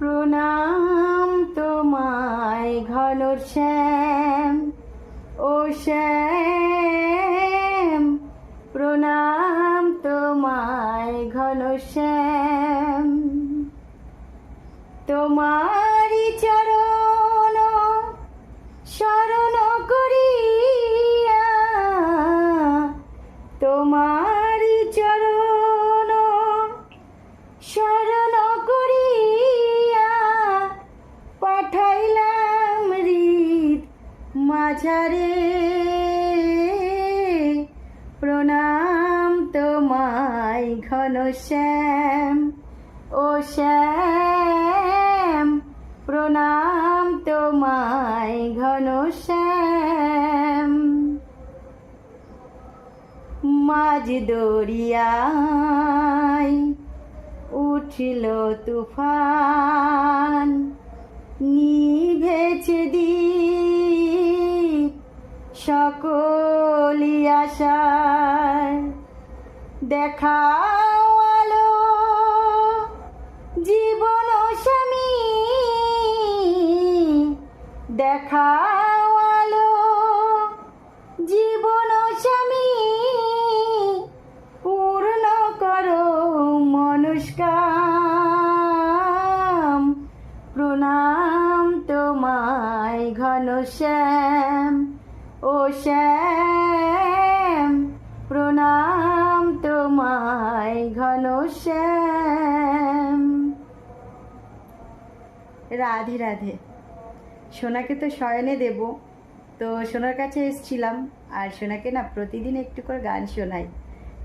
প্রণাম তোমায় ঘনশ্যাম, ও শ্যাম। প্রণাম তোমায় ঘনশ্যাম। তোমারি চরণ শরণ করিয়া, তোমারি চরণ শরণ করিয়া পাঠাইলাম হৃদ মাঝারে। প্রণাম তোমায় ঘনশ্যাম, ও শ্যাম। প্রণাম তোমায় ঘনশ্যাম। মাঝ দরিয়ায় উঠিল তুফান, নিভেছে দীপ সকলি আশার। দেখাও আলো জীবন স্বামী, দেখাও আলো জীবন স্বামী। পূর্ণ করো মনস্কাম। প্রণাম তোমায় ঘনশ্যাম, ও শ্যাম। প্রণাম তোমায় ঘনশ্যাম। রাধে রাধে। সোনাকে তো শয়নে দেব, তো সোনার কাছে এসেছিলাম। আর সোনাকে না প্রতিদিন একটু করে গান শোনাই।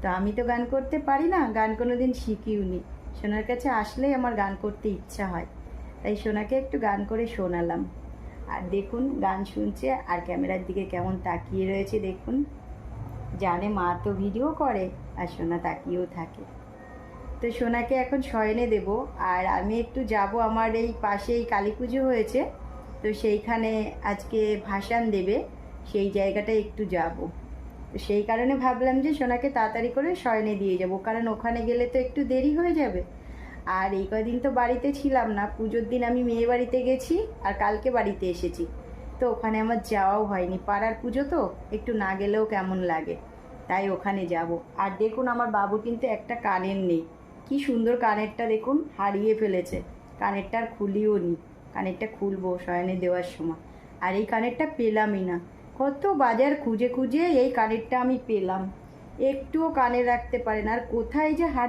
তো আমি তো গান করতে পারি না, গান কোনোদিন শিখিওনি। সোনার কাছে আসলেই আমার গান করতে ইচ্ছা হয়, তাই সোনাকে একটু গান করে শোনালাম। আর দেখুন গান শুনছে আর ক্যামেরার দিকে কেমন তাকিয়ে রয়েছে দেখুন। জানে মা তো ভিডিও করে, আর সোনা তাকিয়েও থাকে। তো সোনাকে এখন শয়নে দেব। আর আমি একটু যাব, আমার এই পাশেই কালী পুজো হয়েছে, তো সেইখানে আজকে ভাসান দেবে, সেই জায়গাটায় একটু যাব। তো সেই কারণে ভাবলাম যে সোনাকে তাড়াতাড়ি করে শয়নে দিয়ে যাব, কারণ ওখানে গেলে তো একটু দেরি হয়ে যাবে। আর এই কদিন তো বাড়িতে ছিলাম না, পুজোর দিন আমি মেয়ে বাড়িতে গেছি আর কালকে বাড়িতে এসেছি। তো ওখানে আমার যাওয়াও হয়নি, পাড়ার পুজো তো একটু না গেলেও কেমন লাগে, তাই ওখানে যাব। আর দেখুন আমার বাবু কিন্তু একটা কানের নেই, কি সুন্দর কানেরটা দেখুন, হারিয়ে ফেলেছে। কানেরটা আর খুলিও নি, কানেরটা খুলবো শয়নে দেওয়ার সময়। আর এই কানেরটা পেলামই না, কত বাজার খুঁজে খুঁজে এই কানেরটা আমি পেলাম। একটুও কানে রাখতে পারে না, আর কোথায় যে